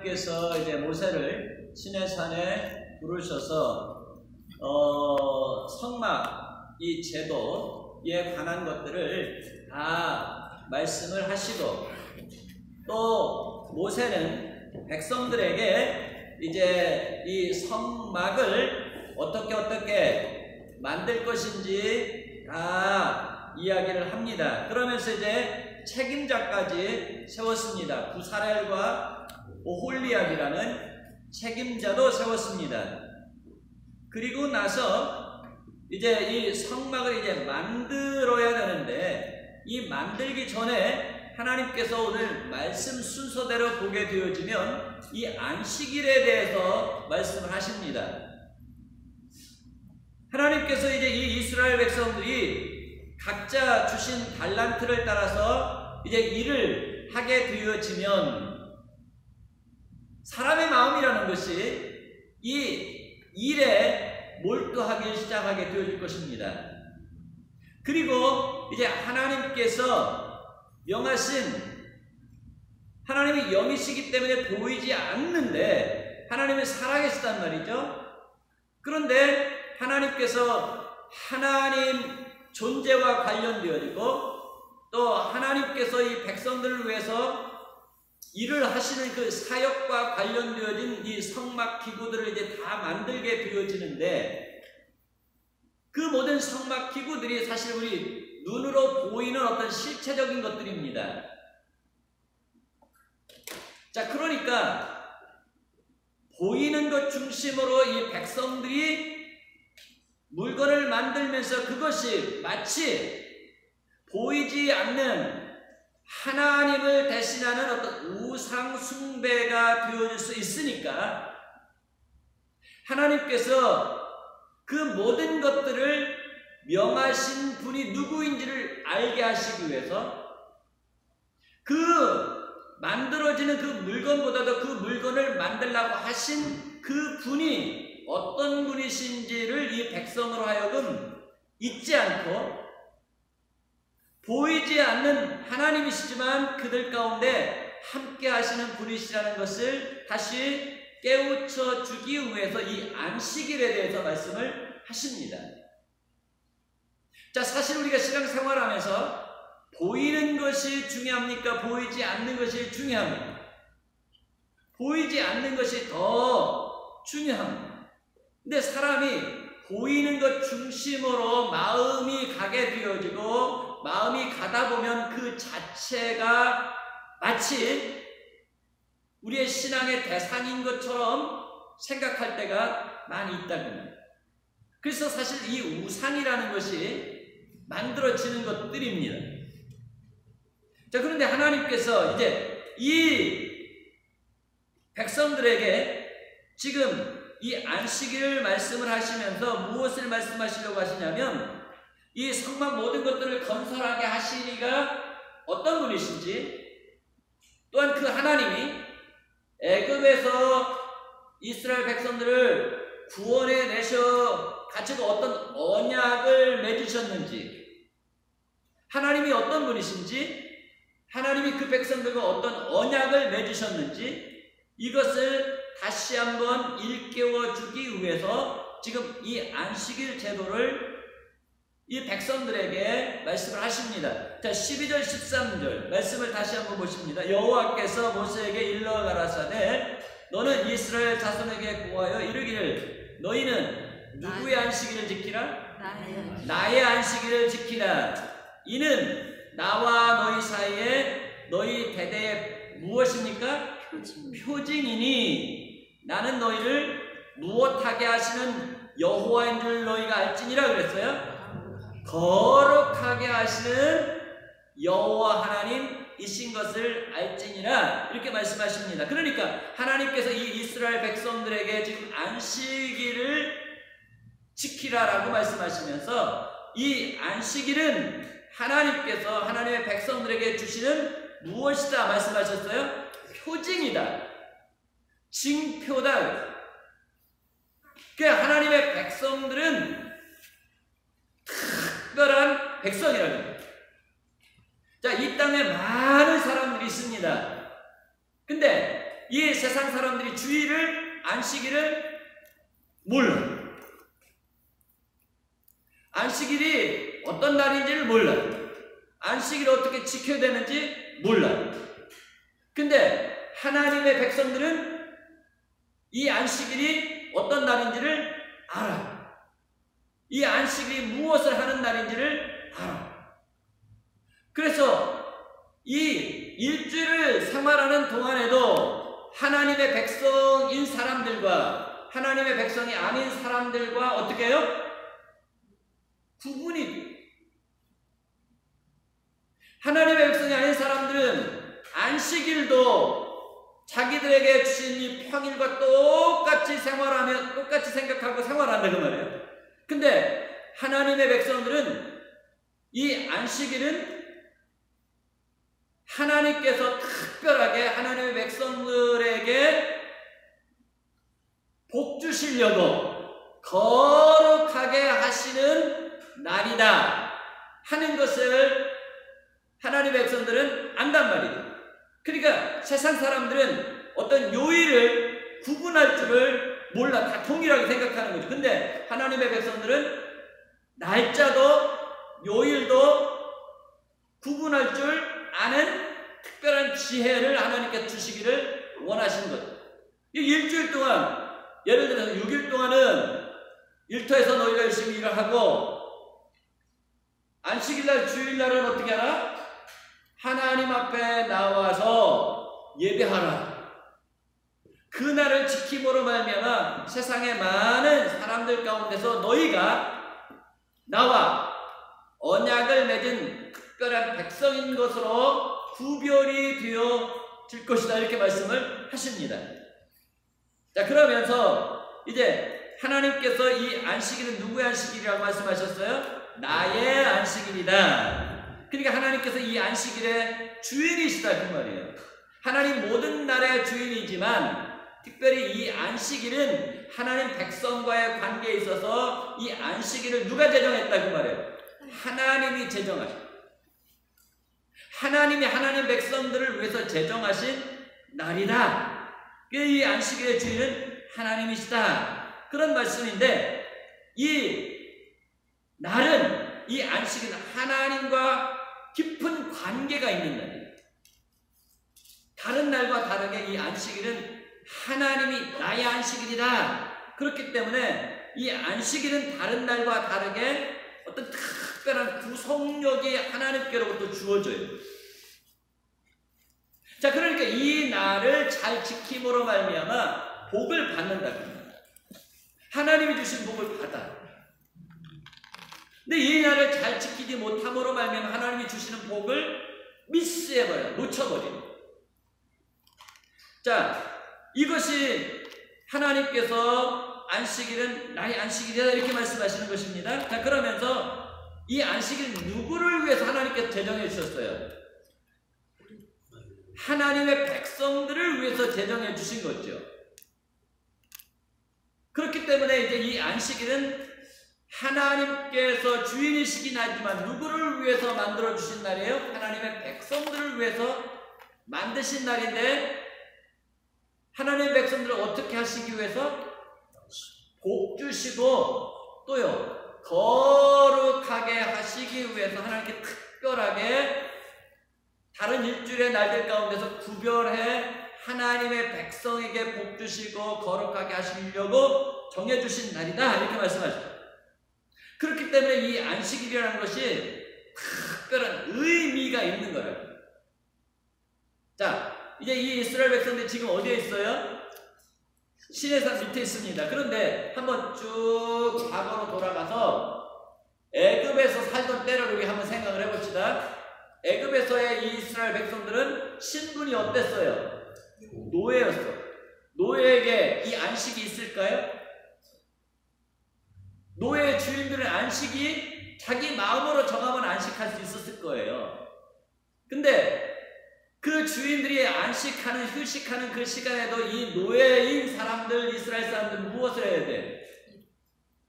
하나님께서 이제 모세를 시내산에 부르셔서 성막 이 제도에 관한 것들을 다 말씀을 하시고, 또 모세는 백성들에게 이제 이 성막을 어떻게 만들 것인지 다 이야기를 합니다. 그러면서 이제 책임자까지 세웠습니다. 부사렐과 오홀리압이라는 책임자도 세웠습니다. 그리고 나서 이제 이 성막을 이제 만들어야 되는데, 이 만들기 전에 하나님께서 오늘 말씀 순서대로 보게 되어지면 이 안식일에 대해서 말씀을 하십니다. 하나님께서 이제 이 이스라엘 백성들이 각자 주신 달란트를 따라서 이제 일을 하게 되어지면 사람의 마음이라는 것이 이 일에 몰두하기 시작하게 되어질 것입니다. 그리고 이제 하나님께서 명하신, 하나님이 영이시기 때문에 보이지 않는데 하나님은 살아계시단 말이죠. 그런데 하나님께서 하나님 존재와 관련되어지고, 또 하나님께서 이 백성들을 위해서 일을 하시는 그 사역과 관련되어진 이 성막 기구들을 이제 다 만들게 되어지는데, 그 모든 성막 기구들이 사실 우리 눈으로 보이는 어떤 실체적인 것들입니다. 자, 그러니까 보이는 것 중심으로 이 백성들이 물건을 만들면서 그것이 마치 보이지 않는 하나님을 대신하는 어떤 우상 숭배가 되어질 수 있으니까, 하나님께서 그 모든 것들을 명하신 분이 누구인지를 알게 하시기 위해서 그 만들어지는 그 물건보다도 그 물건을 만들라고 하신 그 분이 어떤 분이신지를 이 백성으로 하여금 잊지 않고, 보이지 않는 하나님이시지만 그들 가운데 함께 하시는 분이시라는 것을 다시 깨우쳐 주기 위해서 이 안식일에 대해서 말씀을 하십니다. 자, 사실 우리가 신앙생활하면서 보이는 것이 중요합니까? 보이지 않는 것이 중요합니까? 보이지 않는 것이 더 중요합니다. 근데 사람이 보이는 것 중심으로 마음이 가게 되어지고, 마음이 가다 보면 그 자체가 마치 우리의 신앙의 대상인 것처럼 생각할 때가 많이 있다는. 그래서 사실 이 우상이라는 것이 만들어지는 것들입니다. 자, 그런데 하나님께서 이제 이 백성들에게 지금 이 안식일을 말씀을 하시면서 무엇을 말씀하시려고 하시냐면, 이 성막 모든 것들을 건설하게 하신 이가 어떤 분이신지, 또한 그 하나님이 애굽에서 이스라엘 백성들을 구원해 내셔 가지고 어떤 언약을 맺으셨는지, 하나님이 어떤 분이신지, 하나님이 그 백성들과 어떤 언약을 맺으셨는지, 이것을 다시 한번 일깨워 주기 위해서 지금 이 안식일 제도를 이 백성들에게 말씀을 하십니다. 자, 12절 13절 말씀을 다시 한번 보십니다. 여호와께서 모세에게 일러 가라사대, 너는 이스라엘 자손에게 고하여 이르기를, 너희는 누구의 안식일을 지키라? 나의 안식일을 지키라. 이는 나와 너희 사이에 너희 대대에 무엇입니까? 표징이니 나는 너희를 무엇하게 하시는 여호와인 줄 너희가 알지니라 그랬어요. 거룩하게 하시는 여호와 하나님이신 것을 알지니라, 이렇게 말씀하십니다. 그러니까 하나님께서 이 이스라엘 백성들에게 지금 안식일을 지키라라고 말씀하시면서, 이 안식일은 하나님께서 하나님의 백성들에게 주시는 무엇이다 말씀하셨어요? 표징이다, 징표다. 그러니까 하나님의 백성들은 특별한 백성이라는 거예요. 자, 이 땅에 많은 사람들이 있습니다. 근데 이 세상 사람들이 주일을, 안식일을 몰라. 안식일이 어떤 날인지를 몰라. 안식일을 어떻게 지켜야 되는지 몰라. 근데 하나님의 백성들은 이 안식일이 어떤 날인지를 알아. 이 안식일이 무엇을 하는 날인지를 알아. 그래서 이 일주일을 생활하는 동안에도 하나님의 백성인 사람들과 하나님의 백성이 아닌 사람들과 어떻게 해요? 구분이 돼요. 하나님의 백성이 아닌 사람들은 안식일도 자기들에게 주신 이 평일과 똑같이 생활하며 똑같이 생각하고 생활한다 그 말이에요. 근데 하나님의 백성들은 이 안식일은 하나님께서 특별하게 하나님의 백성들에게 복 주시려고 거룩하게 하시는 날이다 하는 것을 하나님의 백성들은 안단 말이죠. 그러니까 세상 사람들은 어떤 요일을 구분할 줄을 몰라. 다 동일하게 생각하는 거죠. 근데 하나님의 백성들은 날짜도 요일도 구분할 줄 아는 특별한 지혜를 하나님께 주시기를 원하시는 거죠. 이 일주일 동안, 예를 들어서 6일 동안은 일터에서 너희가 열심히 일을 하고, 안식일날, 주일날은 어떻게 하라? 하나님 앞에 나와서 예배하라. 그날을 지킴으로 말미암아 세상의 많은 사람들 가운데서 너희가 나와 언약을 맺은 특별한 백성인 것으로 구별이 되어질 것이다 이렇게 말씀을 하십니다. 자, 그러면서 이제 하나님께서 이 안식일은 누구의 안식일이라고 말씀하셨어요? 나의 안식일이다. 그러니까 하나님께서 이 안식일의 주인이시다 그 말이에요. 하나님 모든 날의 주인이지만 특별히 이 안식일은 하나님 백성과의 관계에 있어서 이 안식일을 누가 제정했다 그 말이에요. 하나님이 제정하셨다. 하나님이 하나님 백성들을 위해서 제정하신 날이다. 이 안식일의 주인은 하나님이시다. 그런 말씀인데 이 날은, 이 안식일은 하나님과 깊은 관계가 있는 날이에요. 다른 날과 다르게 이 안식일은 하나님이 나의 안식일이다. 그렇기 때문에 이 안식일은 다른 날과 다르게 어떤 특별한 구속력이 하나님께로부터 주어져요. 자, 그러니까 이 날을 잘 지킴으로 말미암아 복을 받는다. 하나님이 주신 복을 받아. 근데 이 날을 잘 지키지 못함으로 말미암아 하나님이 주시는 복을 미스해버려, 놓쳐버려. 자, 이것이 하나님께서 안식일은 나의 안식일이다 이렇게 말씀하시는 것입니다. 자, 그러면서 이 안식일 누구를 위해서 하나님께서 제정해 주셨어요? 하나님의 백성들을 위해서 제정해 주신 거죠. 그렇기 때문에 이제 이 안식일은 하나님께서 주인이시긴 하지만 누구를 위해서 만들어 주신 날이에요? 하나님의 백성들을 위해서 만드신 날인데, 하나님의 백성들을 어떻게 하시기 위해서? 복 주시고 또요 거룩하게 하시기 위해서 하나님께 특별하게 다른 일주일의 날들 가운데서 구별해 하나님의 백성에게 복 주시고 거룩하게 하시려고 정해주신 날이다 이렇게 말씀하셨죠. 그렇기 때문에 이 안식일이라는 것이 특별한 의미가 있는 거예요. 자, 이제 이 이스라엘 백성들 지금 어디에 있어요? 시내산 밑에 있습니다. 그런데 한번 쭉 과거로 돌아가서 애굽에서 살던 때를 우리 한번 생각을 해봅시다. 애굽에서의 이 이스라엘 백성들은 신분이 어땠어요? 노예였어. 노예에게 이 안식이 있을까요? 노예의 주인들은 안식이 자기 마음으로 정하면 안식할 수 있었을 거예요. 근데 그 주인들이 안식하는, 휴식하는 그 시간에도 이 노예인 사람들, 이스라엘 사람들은 무엇을 해야 돼?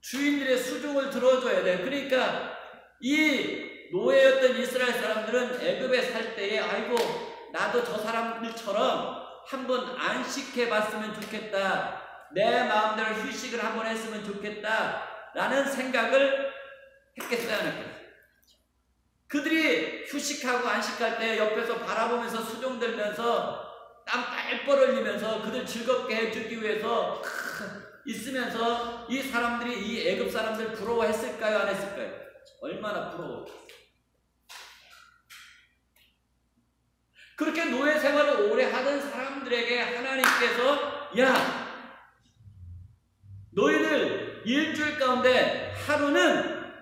주인들의 수종을 들어줘야 돼. 그러니까 이 노예였던 이스라엘 사람들은 애굽에 살 때에 아이고 나도 저 사람들처럼 한번 안식해 봤으면 좋겠다. 내 마음대로 휴식을 한번 했으면 좋겠다. 라는 생각을 했겠어요, 안 했겠어요? 그들이 휴식하고 안식할 때 옆에서 바라보면서 수종들면서 땀 뻘뻘 흘리면서 그들 즐겁게 해주기 위해서 있으면서 이 사람들이 이 애굽 사람들 부러워했을까요, 안 했을까요? 얼마나 부러워. 그렇게 노예 생활을 오래 하던 사람들에게 하나님께서 야, 너희들 일주일 가운데 하루는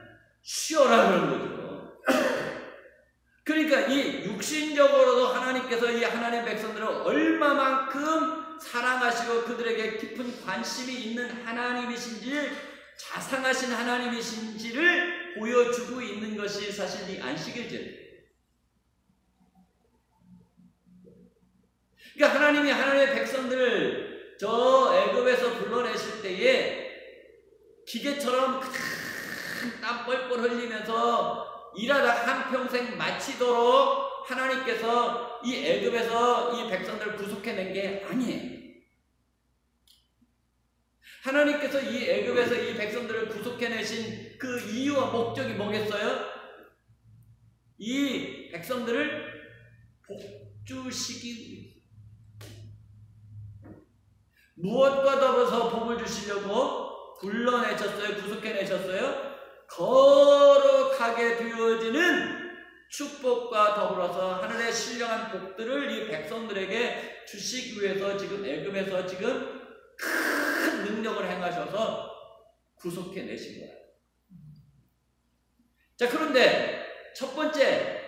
쉬어라 그런 거죠. 그러니까 이 육신적으로도 하나님께서 이 하나님의 백성들을 얼마만큼 사랑하시고 그들에게 깊은 관심이 있는 하나님이신지, 자상하신 하나님이신지를 보여주고 있는 것이 사실 이 안식일제예요. 그러니까 하나님이 하나님의 백성들을 저 애굽에서 불러내실 때에 기계처럼 땀 뻘뻘 흘리면서 일하다 한평생 마치도록 하나님께서 이 애굽에서 이 백성들을 구속해낸 게 아니에요. 하나님께서 이 애굽에서 이 백성들을 구속해내신 그 이유와 목적이 뭐겠어요? 이 백성들을 복주시기 위해 무엇과 더불어서 복을 주시려고 불러내셨어요? 구속해내셨어요? 거룩하게 되어지는 축복과 더불어서 하늘의 신령한 복들을 이 백성들에게 주시기 위해서 지금 애굽에서 지금 큰 능력을 행하셔서 구속해내신 거예요. 자, 그런데 첫 번째,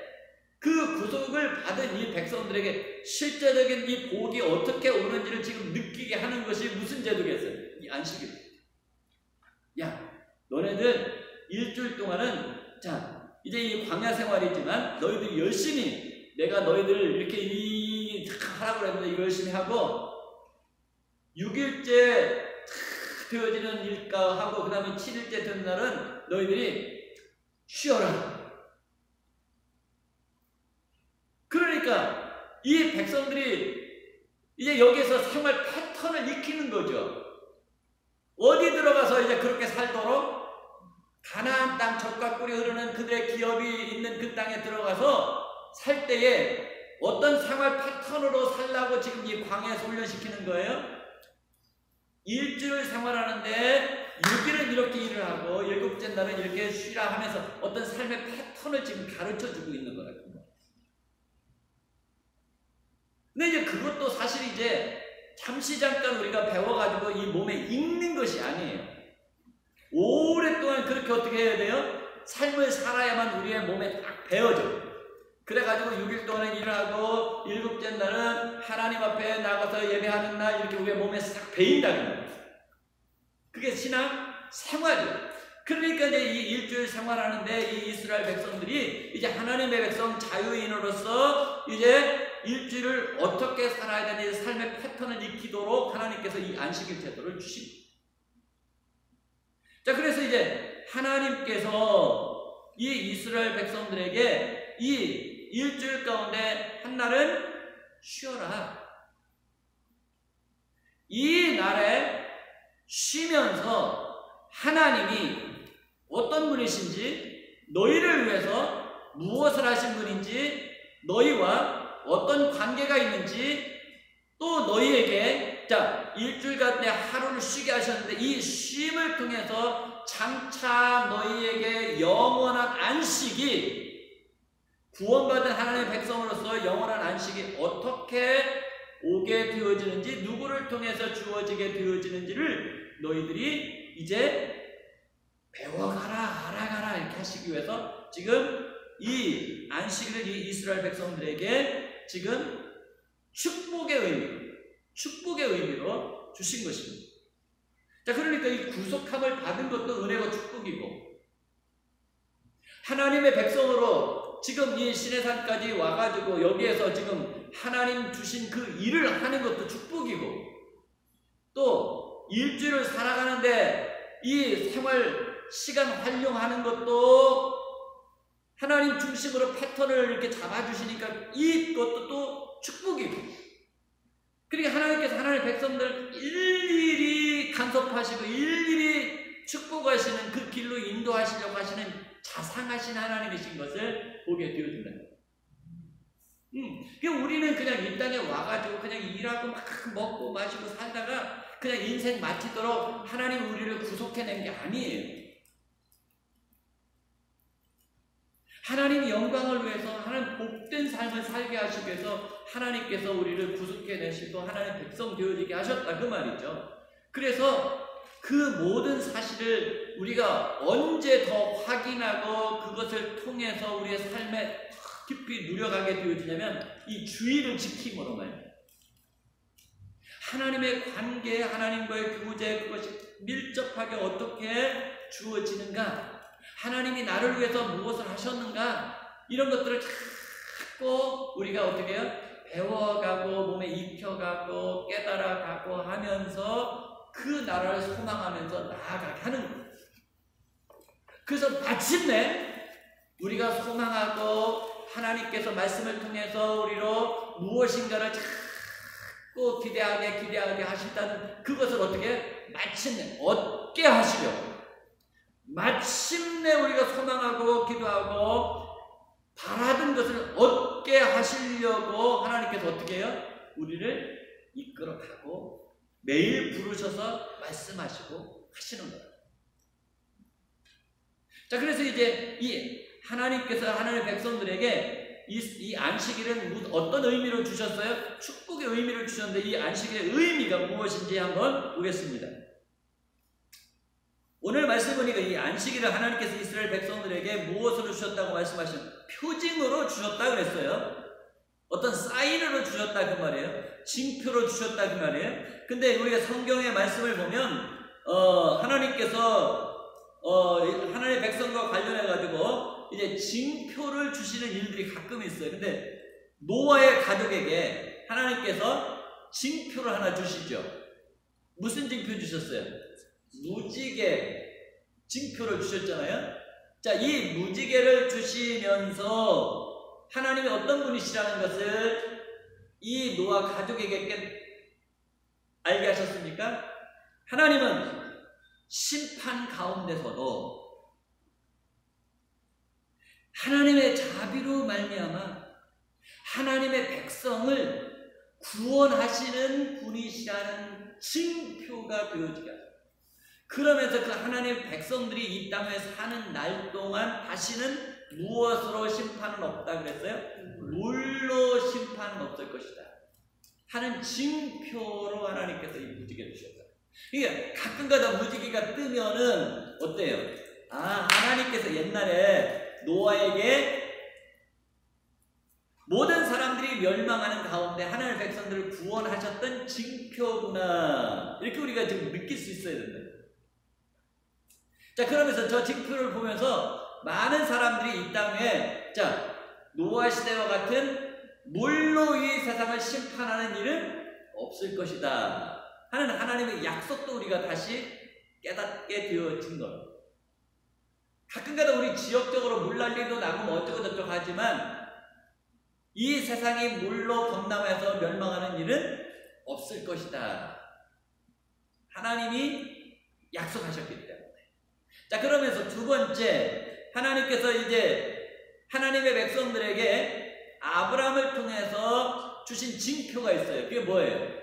그 구속을 받은 이 백성들에게 실제적인 이 복이 어떻게 오는지를 지금 느끼게 하는 것이 무슨 제도겠어요? 이 안식일. 야, 너네들 일주일 동안은 자, 이제 이 광야 생활이지만 너희들이 열심히 내가 너희들을 이렇게 하라고 했는데 열심히 하고 6일째 되어지는 일까 하고 그 다음에 7일째 되는 날은 너희들이 쉬어라. 그러니까 이 백성들이 이제 여기서 생활 패턴을 익히는 거죠. 어디 들어가서 이제 그렇게 살도록 가나안 땅 젖과 꿀이 흐르는 그들의 기업이 있는 그 땅에 들어가서 살 때에 어떤 생활 패턴으로 살라고 지금 이 광야에서 훈련시키는 거예요? 일주일 생활하는데 6일은 이렇게 일을 하고 7째 날은 이렇게 쉬라 하면서 어떤 삶의 패턴을 지금 가르쳐주고 있는 거예요. 근데 이제 그것도 사실 이제 잠시 잠깐 우리가 배워가지고 이 몸에 익는 것이 아니에요. 오랫동안 그렇게 어떻게 해야 돼요? 삶을 살아야만 우리의 몸에 딱 배어져. 그래가지고 6일 동안은 일을 하고 7째 날은 하나님 앞에 나가서 예배하는 날 이렇게 우리의 몸에 싹 배인다는 거예요. 그게 신앙 생활이에요. 그러니까 이제 이 일주일 생활하는데 이 이스라엘 백성들이 이제 하나님의 백성 자유인으로서 이제 일주일을 어떻게 살아야 되는지 삶의 패턴을 익히도록 하나님께서 이 안식일 제도를 주십니다. 자, 그래서 이제 하나님께서 이 이스라엘 백성들에게 이 일주일 가운데 한 날은 쉬어라. 이 날에 쉬면서 하나님이 어떤 분이신지, 너희를 위해서 무엇을 하신 분인지, 너희와 어떤 관계가 있는지, 또 너희에게 자 일주일 가운데 하루를 쉬게 하셨는데 이 쉼을 통해서 장차 너희에게 영원한 안식이, 구원받은 하나님의 백성으로서 영원한 안식이 어떻게 오게 되어지는지, 누구를 통해서 주어지게 되어지는지를 너희들이 이제 배워가라, 알아가라 이렇게 하시기 위해서 지금 이 안식일을 이 이스라엘 백성들에게 지금 축복의 의미로 주신 것입니다. 자, 그러니까 이 구속함을 받은 것도 은혜고 축복이고, 하나님의 백성으로 지금 이 시내산까지 와가지고 여기에서 지금 하나님 주신 그 일을 하는 것도 축복이고, 또 일주일을 살아가는데 이 생활 시간 활용하는 것도 하나님 중심으로 패턴을 이렇게 잡아주시니까 이것도 또 축복이고, 그러니까 하나님께서 하나님의 백성들을 일일이 간섭하시고 일일이 축복하시는 그 길로 인도하시려고 하시는 자상하신 하나님이신 것을 보게 되어진다. 그러니까 우리는 그냥 이 땅에 와가지고 그냥 일하고 막 먹고 마시고 살다가 그냥 인생 마치도록 하나님 우리를 구속해낸 게 아니에요. 하나님의 영광을 위해서 하나님 복된 삶을 살게 하시기 위해서 하나님께서 우리를 구속해내시고 하나님의 백성 되어지게 하셨다 그 말이죠. 그래서 그 모든 사실을 우리가 언제 더 확인하고 그것을 통해서 우리의 삶에 깊이 누려가게 되어지냐면 이 주의를 지킴으로 말이에요. 하나님의 관계, 하나님과의 교제, 그것이 밀접하게 어떻게 주어지는가, 하나님이 나를 위해서 무엇을 하셨는가, 이런 것들을 자꾸 우리가 어떻게 해요? 배워가고 몸에 익혀가고 깨달아가고 하면서 그 나라를 소망하면서 나아가게 하는 거예요. 그래서 마침내 우리가 소망하고 하나님께서 말씀을 통해서 우리로 무엇인가를 자꾸 기대하게 하신다는 그것을 어떻게 마침내 얻게 하시려고, 마침내 우리가 소망하고 기도하고 바라던 것을 얻게 하시려고 하나님께서 어떻게 해요? 우리를 이끌어가고 매일 부르셔서 말씀하시고 하시는 거예요. 자, 그래서 이제 이 하나님께서 하나님의 백성들에게 이 안식일은 어떤 의미를 주셨어요? 축복의 의미를 주셨는데 이 안식일의 의미가 무엇인지 한번 보겠습니다. 오늘 말씀 보니까 이 안식일을 하나님께서 이스라엘 백성들에게 무엇으로 주셨다고 말씀하시면 표징으로 주셨다 그랬어요. 어떤 사인으로 주셨다 그 말이에요. 징표로 주셨다 그 말이에요. 근데 우리가 성경의 말씀을 보면 하나님께서 하나님의 백성과 관련해 가지고 이제 징표를 주시는 일들이 가끔 있어요. 근데 노아의 가족에게 하나님께서 징표를 하나 주시죠. 무슨 징표 주셨어요? 무지개 징표를 주셨잖아요. 자, 이 무지개를 주시면서 하나님이 어떤 분이시라는 것을 이 노아 가족에게 알게 하셨습니까? 하나님은 심판 가운데서도 하나님의 자비로 말미암아 하나님의 백성을 구원하시는 분이시라는 징표가 되어지게 하십니다. 그러면서 그 하나님의 백성들이 이 땅에 사는 날 동안 다시는 무엇으로 심판은 없다 그랬어요? 물로 심판은 없을 것이다 하는 징표로 하나님께서 이 무지개를 주셨다. 그러니까 가끔가다 무지개가 뜨면은 어때요? 아, 하나님께서 옛날에 노아에게 모든 사람들이 멸망하는 가운데 하나님의 백성들을 구원하셨던 징표구나, 이렇게 우리가 지금 느낄 수 있어야 된다. 자, 그러면서 저 징표를 보면서 많은 사람들이 이 땅에 자, 노아 시대와 같은 물로 이 세상을 심판하는 일은 없을 것이다 하는 하나님의 약속도 우리가 다시 깨닫게 되어진 것. 가끔가다 우리 지역적으로 물난리도 나고 뭐 어쩌고 저쩌고 하지만 이 세상이 물로 범람해서 멸망하는 일은 없을 것이다 하나님이 약속하셨기 때문에. 자, 그러면서 두 번째, 하나님께서 이제 하나님의 백성들에게 아브라함을 통해서 주신 징표가 있어요. 그게 뭐예요?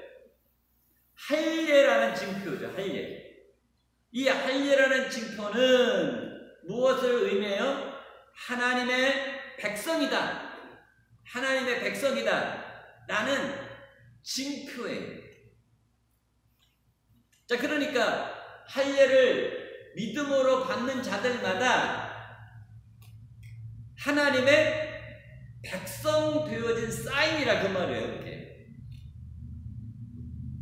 할례라는 징표죠. 할례. 이 할례라는 징표는 무엇을 의미해요? 하나님의 백성이다, 하나님의 백성이다 라는 징표예요. 자, 그러니까 할례를 믿음으로 받는 자들마다 하나님의 백성 되어진 사인이라 그 말이에요. 이렇게.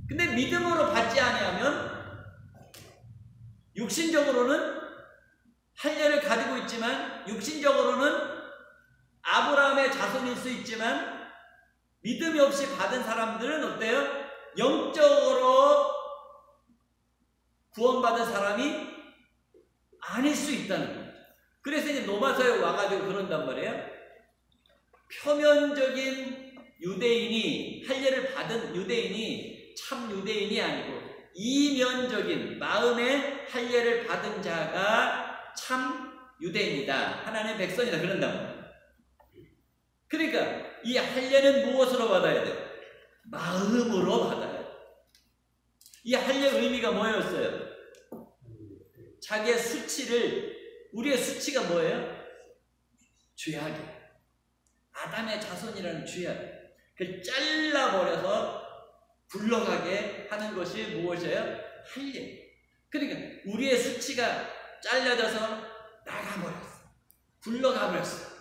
근데 믿음으로 받지 아니하면 육신적으로는 할례를 가지고 있지만, 육신적으로는 아브라함의 자손일 수 있지만 믿음이 없이 받은 사람들은 어때요? 영적으로 구원받은 사람이 아닐 수 있다는 거죠. 그래서 이제 로마서에 와가지고 그런단 말이에요. 표면적인 유대인이 할례를 받은 유대인이 참 유대인이 아니고 이면적인 마음의 할례를 받은 자가 참 유대인이다. 하나님의 백성이다. 그런다 말이에요. 그러니까 이 할례는 무엇으로 받아야 돼요? 마음으로 받아야 돼요. 이 할례의 의미가 뭐였어요? 자기의 수치를, 우리의 수치가 뭐예요? 죄악이에요. 아담의 자손이라는 죄악이에요. 그걸 잘라버려서 굴러가게 하는 것이 무엇이에요? 할례. 그러니까 우리의 수치가 잘려져서 나가버렸어. 굴러가버렸어.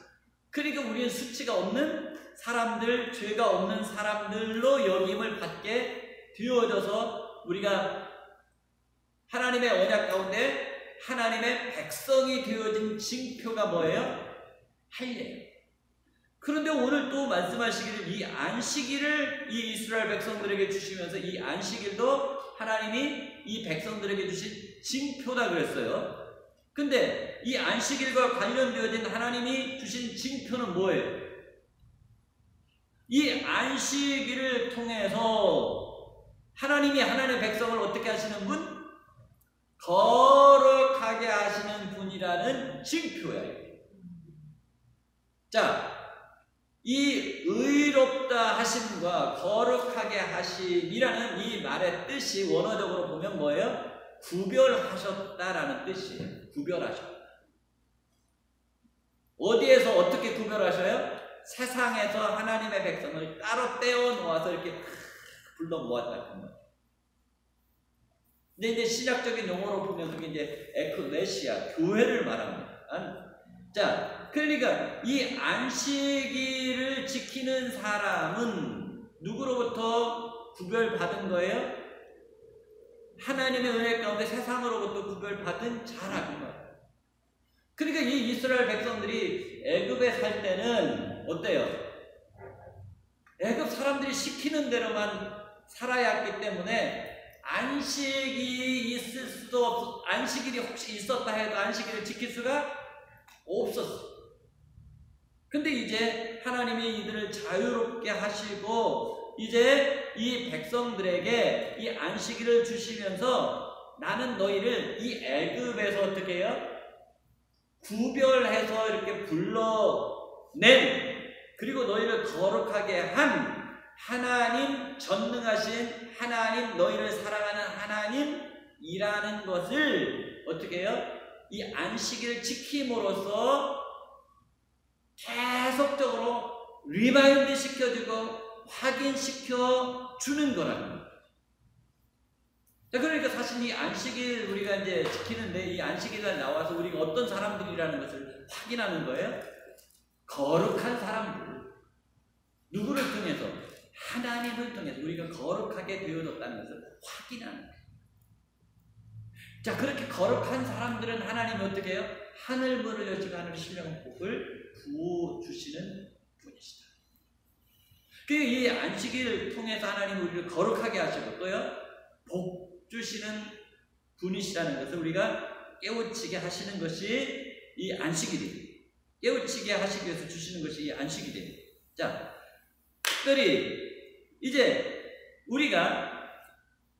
그러니까 우리는 수치가 없는 사람들, 죄가 없는 사람들로 여김을 받게 되어져서 우리가 하나님의 언약 가운데 하나님의 백성이 되어진 징표가 뭐예요? 할례예요. 그런데 오늘 또 말씀하시기를 이 안식일을 이 이스라엘 백성들에게 주시면서 이 안식일도 하나님이 이 백성들에게 주신 징표다 그랬어요. 근데 이 안식일과 관련되어진 하나님이 주신 징표는 뭐예요? 이 안식일을 통해서 하나님이 하나님의 백성을 어떻게 하시는 분? 거룩하게 하시는 분이라는 징표예요. 자, 이 의롭다 하심과 거룩하게 하심이라는 이 말의 뜻이 원어적으로 보면 뭐예요? 구별하셨다라는 뜻이에요. 구별하셨다. 어디에서 어떻게 구별하셔요? 세상에서 하나님의 백성을 따로 떼어 놓아서 이렇게 불러 모았다. 근데 이제 신약적인 용어로 보면 그게 이제 에클레시아, 교회를 말합니다. 자, 그러니까 이 안식일을 지키는 사람은 누구로부터 구별받은 거예요? 하나님의 은혜 가운데 세상으로부터 구별받은 자라는 거예요. 그러니까 이 이스라엘 백성들이 애굽에 살 때는 어때요? 애굽 사람들이 시키는 대로만 살아야 했기 때문에 안식이 있을 수도 없어. 안식일이 혹시 있었다 해도 안식일을 지킬 수가 없었어. 근데 이제 하나님이 이들을 자유롭게 하시고 이제 이 백성들에게 이 안식일을 주시면서 나는 너희를 이 애굽에서 어떻게 해요? 구별해서 이렇게 불러낸, 그리고 너희를 거룩하게 한 하나님, 전능하신 하나님, 너희를 사랑하는 하나님이라는 것을 어떻게 해요? 이 안식일을 지킴으로써 계속적으로 리마인드 시켜주고 확인시켜 주는 거라는 거예요. 그러니까 사실 이 안식일 우리가 이제 지키는데 이 안식일날 나와서 우리가 어떤 사람들이라는 것을 확인하는 거예요. 거룩한 사람들. 누구를 통해서? 하나님을 통해서 우리가 거룩하게 되어졌다는 것을 확인하는 거예요. 자, 그렇게 거룩한 사람들은 하나님이 어떻게 해요? 하늘 문을 여시고 하늘 신령한 복을 부어주시는 분이시다. 이 안식일을 통해서 하나님이 우리를 거룩하게 하시고 또요, 복 주시는 분이시라는 것을 우리가 깨우치게 하시는 것이 이 안식일이에요. 깨우치게 하시기 위해서 주시는 것이 이 안식일이에요. 자, 특별히 이제 우리가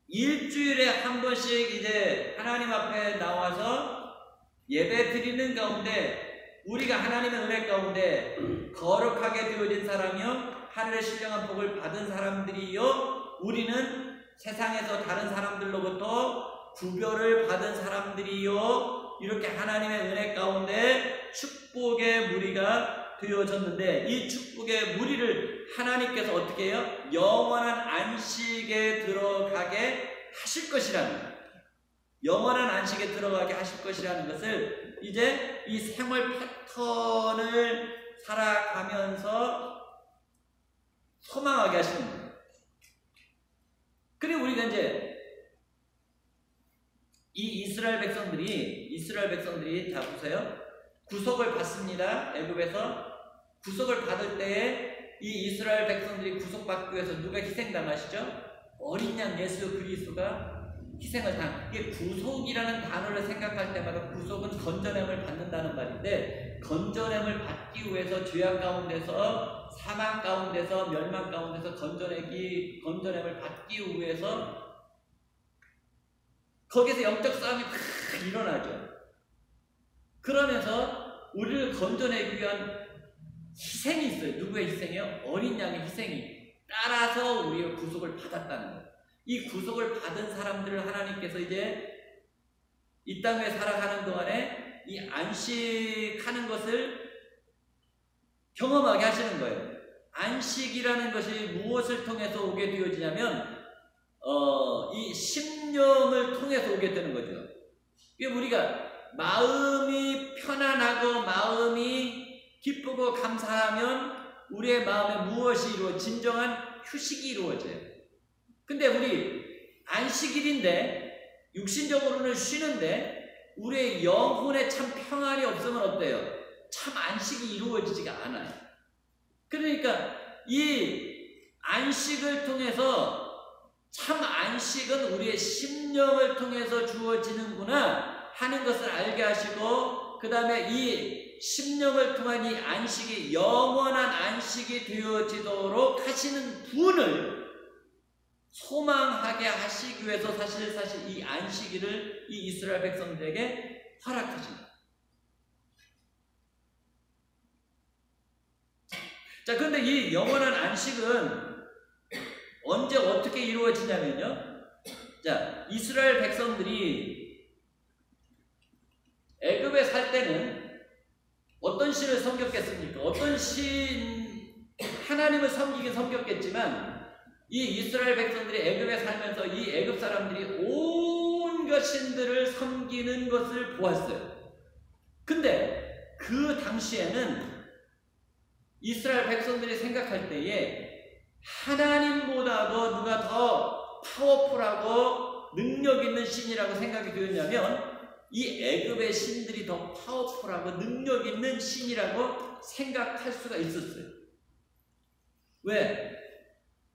일주일에 한 번씩 이제 하나님 앞에 나와서 예배 드리는 가운데 우리가 하나님의 은혜 가운데 거룩하게 되어진 사람이요, 하늘의 신령한 복을 받은 사람들이요, 우리는 세상에서 다른 사람들로부터 구별을 받은 사람들이요, 이렇게 하나님의 은혜 가운데 축복의 무리가 되어졌는데 이 축복의 무리를 하나님께서 어떻게 해요? 영원한 안식에 들어가게 하실 것이라는 거예요. 영원한 안식에 들어가게 하실 것이라는 것을 이제 이 생활 패턴을 살아가면서 소망하게 하시는 거예요. 그리고 우리가 이제 이 이스라엘 백성들이 자 보세요. 구속을 받습니다. 애굽에서 구속을 받을 때에 이 이스라엘 백성들이 구속받기 위해서 누가 희생당하시죠? 어린 양 예수 그리스도가 희생을 이게 구속이라는 단어를 생각할 때마다 구속은 건져냄을 받는다는 말인데, 건져냄을 받기 위해서 죄악 가운데서, 사망 가운데서, 멸망 가운데서 건져냄을 받기 위해서 거기서 영적 싸움이 막 일어나죠. 그러면서 우리를 건져내기 위한 희생이 있어요. 누구의 희생이요? 어린 양의 희생이 따라서 우리가 구속을 받았다는 거예요. 이 구속을 받은 사람들을 하나님께서 이제 이 땅에 살아가는 동안에 이 안식하는 것을 경험하게 하시는 거예요. 안식이라는 것이 무엇을 통해서 오게 되어지냐면 이 심령을 통해서 오게 되는 거죠. 이게 우리가 마음이 편안하고 마음이 기쁘고 감사하면 우리의 마음에 무엇이 진정한 휴식이 이루어져요. 근데 우리 안식일인데 육신적으로는 쉬는데 우리의 영혼에 참 평안이 없으면 어때요? 참 안식이 이루어지지가 않아요. 그러니까 이 안식을 통해서 참 안식은 우리의 심령을 통해서 주어지는구나 하는 것을 알게 하시고, 그 다음에 이 심령을 통한 이 안식이 영원한 안식이 되어지도록 하시는 분을 소망하게 하시기 위해서 사실 이 안식일을 이 이스라엘 백성들에게 허락하십니다. 자, 그런데 이 영원한 안식은 언제 어떻게 이루어지냐면요. 자, 이스라엘 백성들이 애굽에 살 때는 어떤 신을 섬겼겠습니까? 어떤 하나님을 섬기긴 섬겼겠지만 이 이스라엘 백성들이 애굽에 살면서 이 애굽 사람들이 온갖 신들을 섬기는 것을 보았어요. 근데 그 당시에는 이스라엘 백성들이 생각할 때에 하나님보다도 누가 더 파워풀하고 능력 있는 신이라고 생각이 되었냐면 이 애굽의 신들이 더 파워풀하고 능력 있는 신이라고 생각할 수가 있었어요. 왜?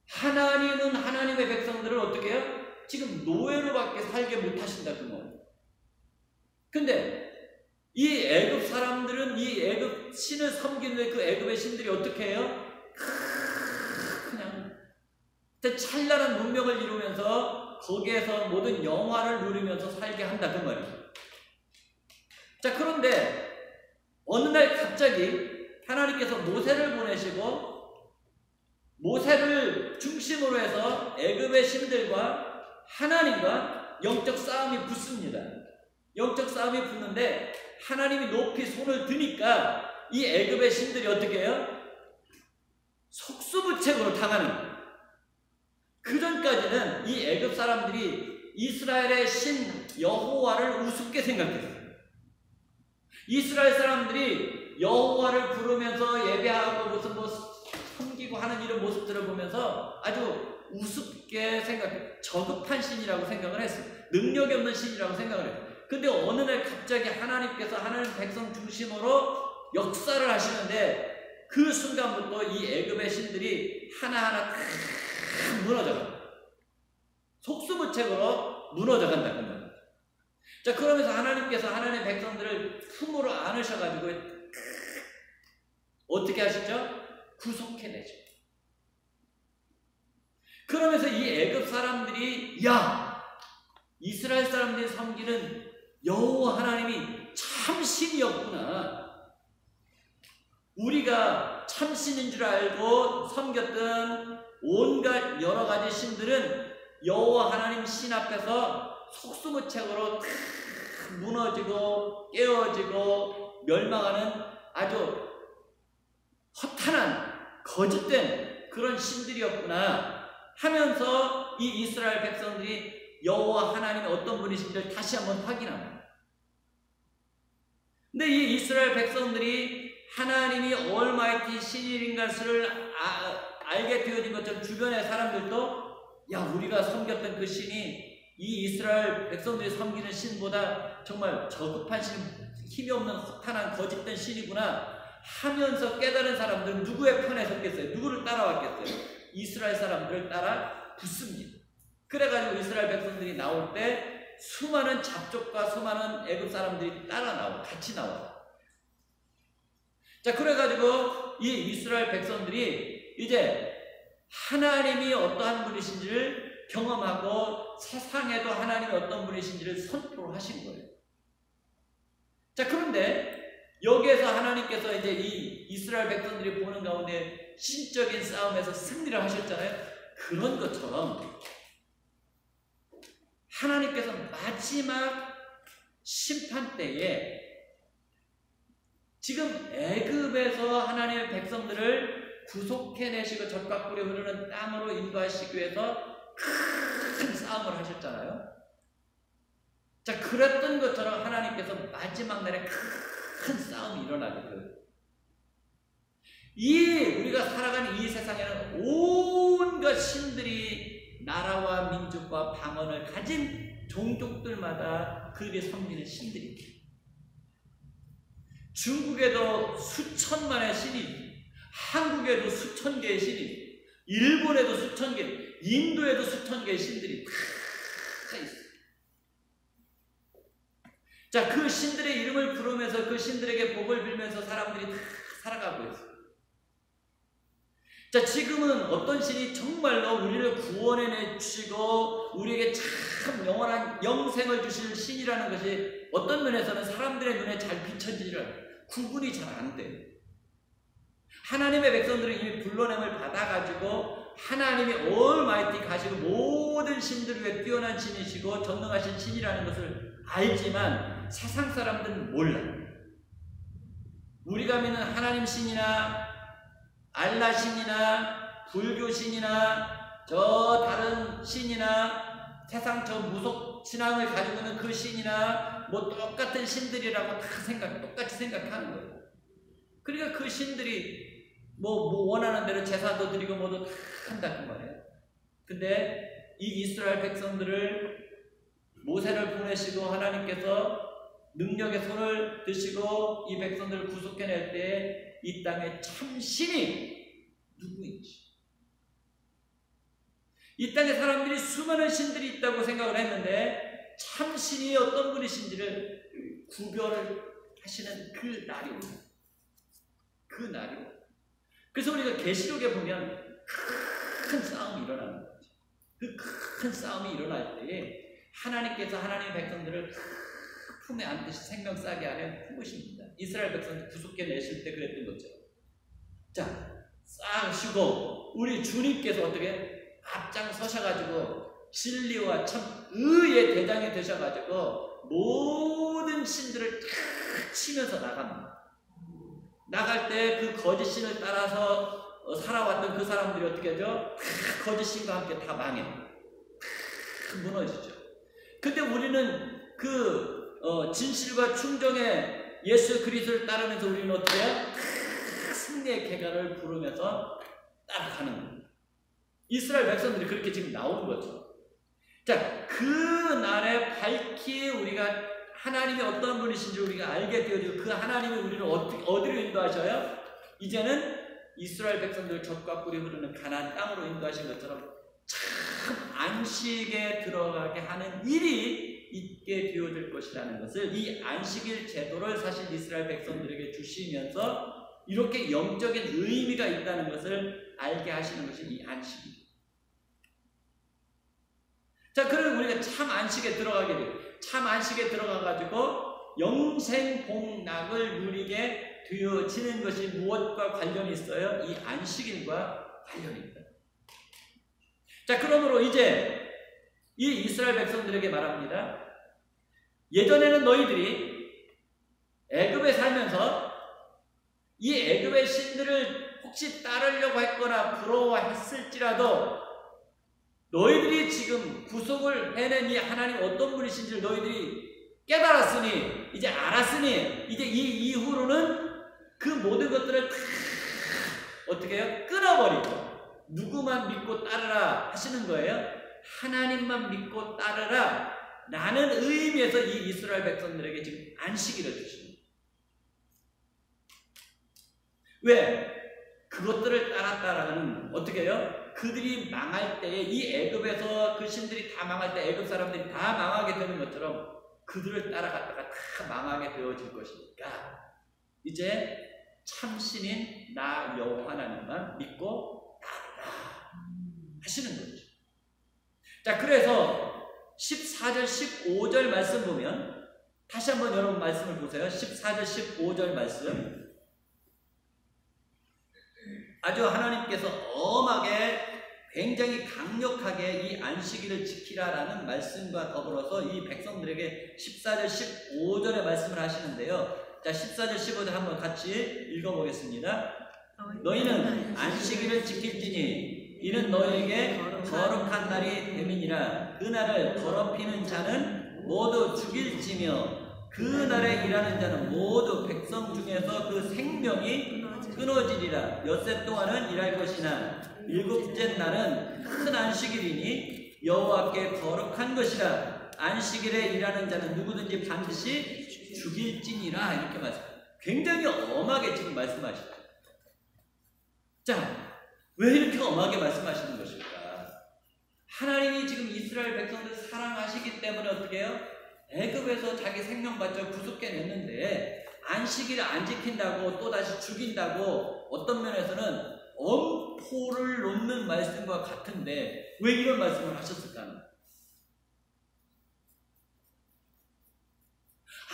하나님은 하나님의 백성들을 어떻게 해요? 지금 노예로밖에 살게 못하신다 그 말. 근데 이 애굽 사람들은 이 애굽 신을 섬기는데 그 애굽의 신들이 어떻게 해요? 그냥 찬란한 문명을 이루면서 거기에서 모든 영화를 누리면서 살게 한다 그 말이에요. 자, 그런데 어느 날 갑자기 하나님께서 모세를 보내시고 모세를 중심으로 해서 애굽의 신들과 하나님과 영적 싸움이 붙습니다. 영적 싸움이 붙는데 하나님이 높이 손을 드니까 이 애굽의 신들이 어떻게 해요? 속수무책으로 당하는 거예요. 그 전까지는 이 애굽 사람들이 이스라엘의 신 여호와를 우습게 생각했어요. 이스라엘 사람들이 여호와를 부르면서 예배하고 무슨 섬기고 하는 이런 모습들을 보면서 아주 우습게 저급한 신이라고 생각을 했어요. 능력이 없는 신이라고 생각을 했어요. 근데 어느 날 갑자기 하나님께서 하나님 백성 중심으로 역사를 하시는데 그 순간부터 이 애굽의 신들이 하나하나 다 무너져간다. 속수무책으로 무너져간다. 자, 그러면서 하나님께서 하나님의 백성들을 품으로 안으셔가지고 어떻게 하시죠? 구속해내죠. 그러면서 이 애굽 사람들이 이스라엘 사람들이 섬기는 여호와 하나님이 참 신이었구나. 우리가 참 신인 줄 알고 섬겼던 온갖 여러 가지 신들은 여호와 하나님 신 앞에서 속수무책으로 무너지고 깨어지고 멸망하는 아주 허탄한 거짓된 그런 신들이었구나 하면서 이 이스라엘 백성들이 여호와 하나님이 어떤 분이신지를 다시 한번 확인합니다. 근데 이 이스라엘 백성들이 하나님이 얼마이티 신인 것을 알게 되어진 것처럼 주변의 사람들도 우리가 섬겼던 그 신이 이 이스라엘 백성들이 섬기는 신보다 정말 저급한 신, 힘이 없는 허탄한 거짓된 신이구나 하면서 깨달은 사람들은 누구의 편에 섰겠어요? 누구를 따라왔겠어요? 이스라엘 사람들을 따라 붙습니다. 그래가지고 이스라엘 백성들이 나올 때 수많은 잡족과 수많은 애굽 사람들이 따라 나와, 같이 나와. 자, 그래가지고 이 이스라엘 백성들이 이제 하나님이 어떠한 분이신지를 경험하고 세상에도 하나님이 어떤 분이신지를 선포를 하신 거예요. 자, 그런데 여기에서 하나님께서 이제 이 이스라엘 백성들이 보는 가운데 신적인 싸움에서 승리를 하셨잖아요. 그런 것처럼 하나님께서 마지막 심판 때에 지금 애굽에서 하나님의 백성들을 구속해내시고 젖과 꿀이 흐르는 땅으로 인도하시기 위해서 큰 싸움을 하셨잖아요. 자, 그랬던 것처럼 하나님께서 마지막 날에 큰 싸움이 일어나거든. 우리가 살아가는 이 세상에는 온갖 신들이 나라와 민족과 방언을 가진 종족들마다 그들이 섬기는 신들이 있어요. 중국에도 수천만의 신이, 한국에도 수천 개의 신이, 일본에도 수천 개, 인도에도 수천 개의 신들이 다 있어요. 자, 그 신들의 이름을 부르면서 그 신들에게 복을 빌면서 사람들이 다 살아가고 있어요. 자, 지금은 어떤 신이 정말로 우리를 구원해 주시고 우리에게 참 영원한 영생을 주실 신이라는 것이 어떤 면에서는 사람들의 눈에 잘 비춰지지를 구분이 잘 안 돼요. 하나님의 백성들은 이미 불러냄을 받아가지고 하나님이 올마이티 가시고 모든 신들 위에 뛰어난 신이시고 전능하신 신이라는 것을 알지만 세상 사람들은 몰라요. 우리가 믿는 하나님 신이나 알라 신이나 불교 신이나 저 다른 신이나 세상 저 무속 신앙을 가지고 있는 그 신이나 뭐 똑같은 신들이라고 다 똑같이 생각하는 거예요. 그러니까 그 신들이 뭐 원하는 대로 제사도 드리고 뭐도 다 한다고 말이에요. 근데 이 이스라엘 백성들을 모세를 보내시고 하나님께서 능력의 손을 드시고 이 백성들을 구속해낼 때 이 땅의 참신이 누구인지, 이 땅에 사람들이 수많은 신들이 있다고 생각을 했는데 참신이 어떤 분이신지를 구별을 하시는 그 날이 옵니다. 그 날이 옵니다. 그래서 우리가 계시록에 보면 큰 싸움이 일어나는 거죠. 그 큰 싸움이 일어날 때에 하나님께서 하나님의 백성들을 품에 안듯이 생명 싸게 하려 품으십니다. 이스라엘 백성들 구속해내실 때 그랬던 것처럼. 자, 싹 쉬고 우리 주님께서 어떻게 앞장서셔가지고 진리와 참 의의 대장이 되셔가지고 모든 신들을 다 치면서 나갑니다. 나갈 때 그 거짓 신을 따라서 살아왔던 그 사람들이 어떻게 하죠? 다 거짓 신과 함께 다 망해요. 다 무너지죠. 근데 우리는 그 진실과 충정의 예수 그리스도를 따르면서 우리는 어떻게 해요? 승리의 궤가를 부르면서 따라가는 겁니다. 이스라엘 백성들이 그렇게 지금 나오는 거죠. 자, 그 날에 밝히 우리가 하나님이 어떤 분이신지 우리가 알게 되어지고 그 하나님이 우리를 어디로 인도하셔요? 이제는 이스라엘 백성들을 젖과 꿀이 흐르는 가나안 땅으로 인도하신 것처럼 참 안식에 들어가게 하는 일이 있게 되어질 것이라는 것을, 이 안식일 제도를 사실 이스라엘 백성들에게 주시면서 이렇게 영적인 의미가 있다는 것을 알게 하시는 것이 이 안식입니다. 자, 그럼 우리가 참 안식에 들어가게 돼요. 참 안식에 들어가가지고 영생복락을 누리게 되어지는 것이 무엇과 관련이 있어요? 이 안식일과 관련이 있다. 자, 그러므로 이제 이 이스라엘 백성들에게 말합니다. 예전에는 너희들이 애굽에 살면서 이 애굽의 신들을 혹시 따르려고 했거나 부러워했을지라도 너희들이 지금 구속을 해낸 이 하나님 어떤 분이신지를 너희들이 깨달았으니, 이제 알았으니, 이제 이 이후로는 그 모든 것들을 다 어떻게 해요? 끊어버리고 누구만 믿고 따르라 하시는 거예요? 하나님만 믿고 따르라 라는 의미에서 이 이스라엘 백성들에게 지금 안식일을 주십니다. 왜? 그것들을 따랐다라는 어떻게 해요? 그들이 망할 때에 이 애굽에서 그 신들이 다 망할 때 애굽 사람들이 다 망하게 되는 것처럼 그들을 따라갔다가 다 망하게 되어질 것이니까 이제 참신인 나 여호와 하나님만 믿고 따르라 하시는 거죠. 자, 그래서 14절 15절 말씀 보면 다시 한번 여러분 말씀을 보세요. 14절 15절 말씀 아주 하나님께서 엄하게 굉장히 강력하게 이 안식일을 지키라라는 말씀과 더불어서 이 백성들에게 14절 15절의 말씀을 하시는데요. 자, 14절 15절 한번 같이 읽어보겠습니다. 너희는 안식일을 지킬지니 이는 너희에게 거룩한 날이 됨이니라. 그 날을 더럽히는 자는 모두 죽일지며 그 날에 일하는 자는 모두 백성 중에서 그 생명이 끊어지리라. 엿새 동안은 일할 것이나 일곱째 날은 큰 안식일이니 여호와께 거룩한 것이라. 안식일에 일하는 자는 누구든지 반드시 죽일지니라. 이렇게 말씀합니다. 굉장히 엄하게 지금 말씀하시죠. 자, 왜 이렇게 엄하게 말씀하시는 것일까? 하나님이 지금 이스라엘 백성들 사랑하시기 때문에 어떻게 해요? 애굽에서 자기 생명 바쳐 구속해냈는데 안식일을 안 지킨다고 또다시 죽인다고 어떤 면에서는 엄포를 놓는 말씀과 같은데 왜 이런 말씀을 하셨을까?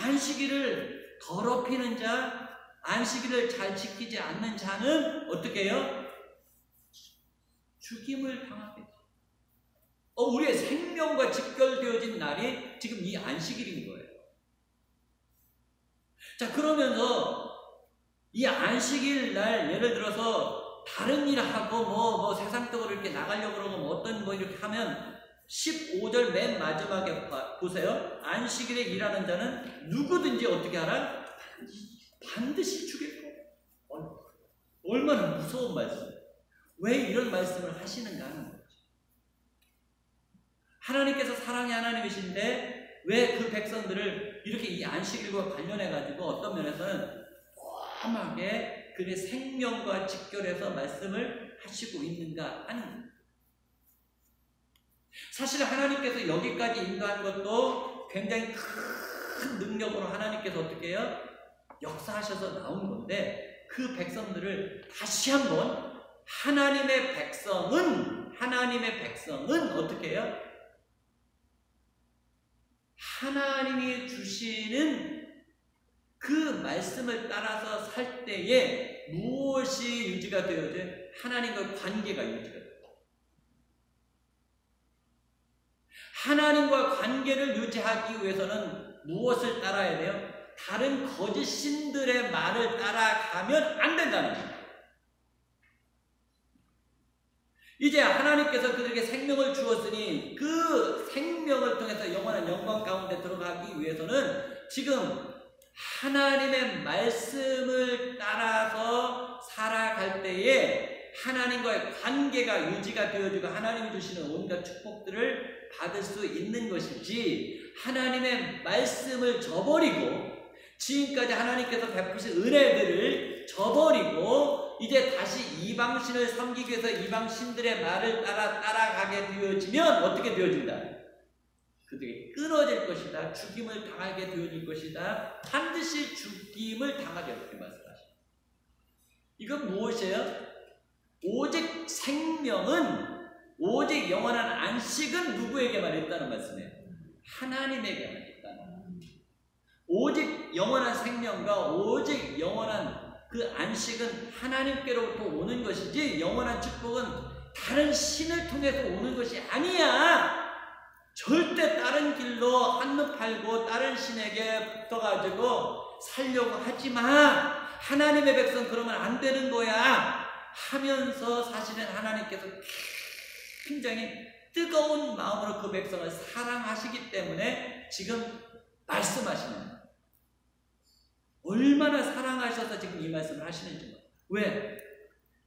안식일을 더럽히는 자, 안식일을 잘 지키지 않는 자는 어떻게 해요? 죽임을 당하게 돼요. 우리의 생명과 직결되어진 날이 지금 이 안식일인 거예요. 자, 그러면서 이 안식일 날 예를 들어서 다른 일 하고 뭐 세상적으로 이렇게 나가려고 그러고 뭐 어떤 뭐 이렇게 하면 15절 맨 마지막에 보세요. 안식일에 일하는 자는 누구든지 어떻게 하라? 반드시 죽일 거예요. 얼마나 무서운 말씀이에요. 왜 이런 말씀을 하시는가 하는 거죠. 하나님께서 사랑의 하나님이신데 왜 그 백성들을 이렇게 이 안식일과 관련해가지고 어떤 면에서는 엄하게 그의 생명과 직결해서 말씀을 하시고 있는가 하는 거예요. 사실 하나님께서 여기까지 인도한 것도 굉장히 큰 능력으로 하나님께서 어떻게 해요? 역사하셔서 나온 건데 그 백성들을 다시 한번 하나님의 백성은 어떻게 해요? 하나님이 주시는 그 말씀을 따라서 살 때에 무엇이 유지가 되어져요? 하나님과 관계가 유지가 돼요. 하나님과 관계를 유지하기 위해서는 무엇을 따라야 돼요? 다른 거짓 신들의 말을 따라가면 안 된다는 거예요. 이제 하나님께서 그들에게 생명을 주었으니 그 생명을 통해서 영원한 영광 가운데 들어가기 위해서는 지금 하나님의 말씀을 따라서 살아갈 때에 하나님과의 관계가 유지가 되어지고 하나님이 주시는 온갖 축복들을 받을 수 있는 것이지 하나님의 말씀을 저버리고 지금까지 하나님께서 베푸신 은혜들을 저버리고 이제 다시 이방신을 섬기기 위해서 이방신들의 말을 따라가게 되어지면 어떻게 되어진다? 그들이 끊어질 것이다. 죽임을 당하게 되어질 것이다. 반드시 죽임을 당하게 이렇게 말씀하십니다. 이건 무엇이에요? 오직 생명은 오직 영원한 안식은 누구에게만 있다는 말씀이에요? 하나님에게만 있다는. 오직 영원한 생명과 오직 영원한 그 안식은 하나님께로부터 오는 것이지 영원한 축복은 다른 신을 통해서 오는 것이 아니야. 절대 다른 길로 한눈 팔고 다른 신에게 붙어가지고 살려고 하지 마. 하나님의 백성 그러면 안 되는 거야 하면서 사실은 하나님께서 굉장히 뜨거운 마음으로 그 백성을 사랑하시기 때문에 지금 말씀하시는 거예요. 얼마나 사랑하셔서 지금 이 말씀을 하시는지. 왜?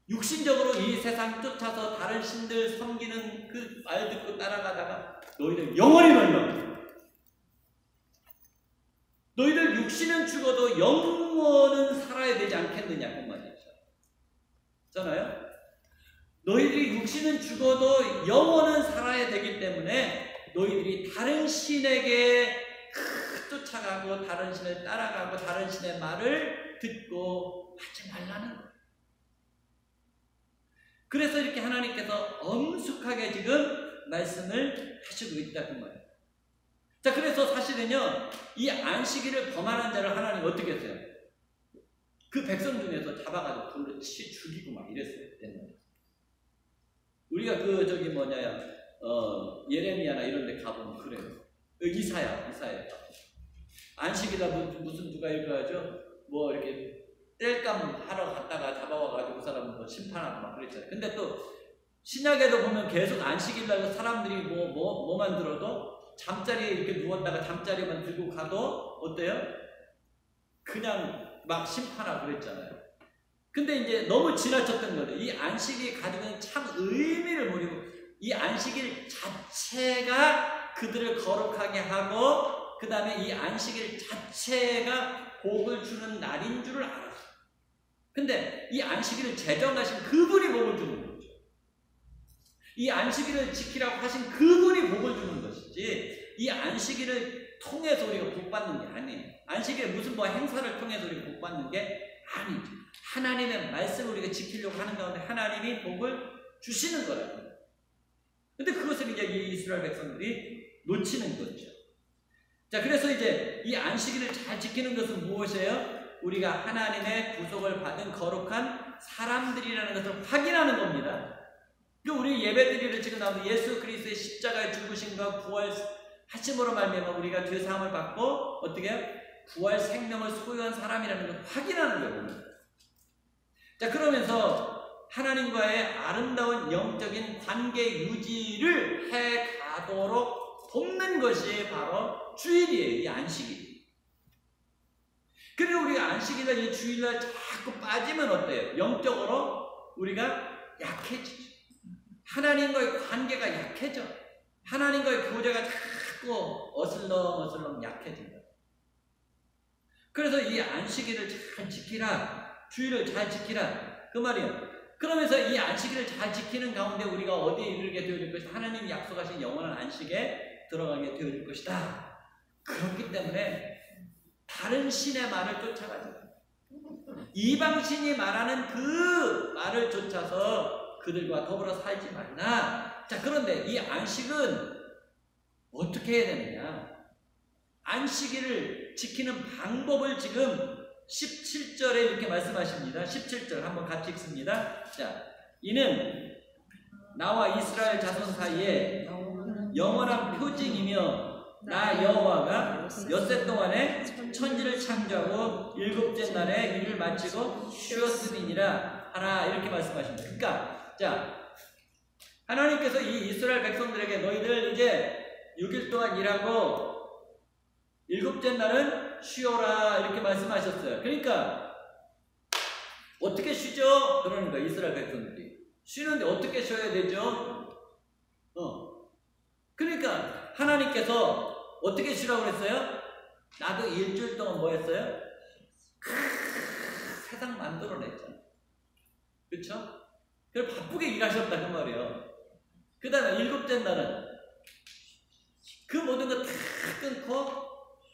육신적으로 이 세상 쫓아서 다른 신들 섬기는 그 말 듣고 따라가다가 너희들 영원히 멸망. 너희들 육신은 죽어도 영원은 살아야 되지 않겠느냐 그 말이죠. 잖아요. 너희들이 육신은 육신은 죽어도 영혼은 살아야 되기 때문에 너희들이 다른 신에게 쫓아가고 다른 신을 따라가고 다른 신의 말을 듣고 하지 말라는 거예요. 그래서 이렇게 하나님께서 엄숙하게 지금 말씀을 하시고 있다는 거예요. 자, 그래서 사실은요, 이 안식일을 범하는 자를 하나님 어떻게 했어요? 그 백성 중에서 잡아가지고 불로 죽이고 막 이랬어요. 옛날에. 우리가 예레미야나 이런 데 가보면 그래요. 이사야. 안식일날 무슨 누가 읽어야죠? 뭐 이렇게 땔감 하러 갔다가 잡아와가지고 그 사람 뭐 심판하고 막 그랬잖아요. 근데 또 신약에도 보면 계속 안식일날 사람들이 뭐 만들어도 잠자리에 이렇게 누웠다가 잠자리만 들고 가도 어때요? 그냥 막 심판하고 그랬잖아요. 근데 이제 너무 지나쳤던 거죠. 이 안식이 가지고 있는 참 의미를 모르고 이 안식일 자체가 그들을 거룩하게 하고 그 다음에 이 안식일 자체가 복을 주는 날인 줄을 알았어요. 근데 이 안식일을 제정하신 그분이 복을 주는 거죠. 이 안식일을 지키라고 하신 그분이 복을 주는 것이지 이 안식일을 통해서 우리가 복 받는 게 아니에요. 안식일 무슨 뭐 행사를 통해서 우리가 복 받는 게 아니죠. 하나님의 말씀을 우리가 지키려고 하는 가운데 하나님이 복을 주시는 거라고요. 근데 그것을 이제 이 이스라엘 백성들이 놓치는 거죠. 자, 그래서 이제 이 안식일을 잘 지키는 것은 무엇이에요? 우리가 하나님의 구속을 받은 거룩한 사람들이라는 것을 확인하는 겁니다. 우리 예배드리를 지금 나오는 예수 그리스도의 십자가의 죽으심과 부활하심으로 말미암아 우리가 죄사함을 받고 어떻게 해요? 부활 생명을 소유한 사람이라는 걸 확인하는 거예요. 자, 그러면서 하나님과의 아름다운 영적인 관계 유지를 해 가도록 돕는 것이 바로 주일이에요. 이 안식일. 그리고 우리가 안식일날 이 주일날 자꾸 빠지면 어때요? 영적으로 우리가 약해지죠. 하나님과의 관계가 약해져. 하나님과의 교제가 자꾸 어슬렁어슬렁 약해진다. 그래서 이 안식일을 잘 지키라. 주일을 잘 지키라. 그 말이에요. 그러면서 이 안식일을 잘 지키는 가운데 우리가 어디에 이르게 되어질 것이다. 하나님이 약속하신 영원한 안식에 들어가게 되어질 것이다. 그렇기 때문에 다른 신의 말을 쫓아가지 마. 이방신이 말하는 그 말을 쫓아서 그들과 더불어 살지 말라. 자, 그런데 이 안식은 어떻게 해야 되느냐? 안식일을 지키는 방법을 지금 17절에 이렇게 말씀하십니다. 17절 한번 같이 읽습니다. 자, 이는 나와 이스라엘 자손 사이에 영원한 표징이며 나 여호와가 엿새 동안에 천지를 창조하고 일곱째 날에 일을 마치고 쉬었음이니라 하라. 이렇게 말씀하십니다. 그러니까 자, 하나님께서 이 이스라엘 백성들에게 너희들 이제 6일 동안 일하고 일곱째 날은 쉬어라 이렇게 말씀하셨어요. 그러니까 어떻게 쉬죠? 그러는 거예요. 이스라엘 백성들이 쉬는데 어떻게 쉬어야 되죠? 그러니까 하나님께서 어떻게 쉬라고 그랬어요? 나도 일주일 동안 뭐 했어요? 세상 만들어냈잖아. 그렇죠? 그래서 바쁘게 일하셨다 그 말이에요. 그 다음에 일곱째 날은 그 모든 거 다 끊고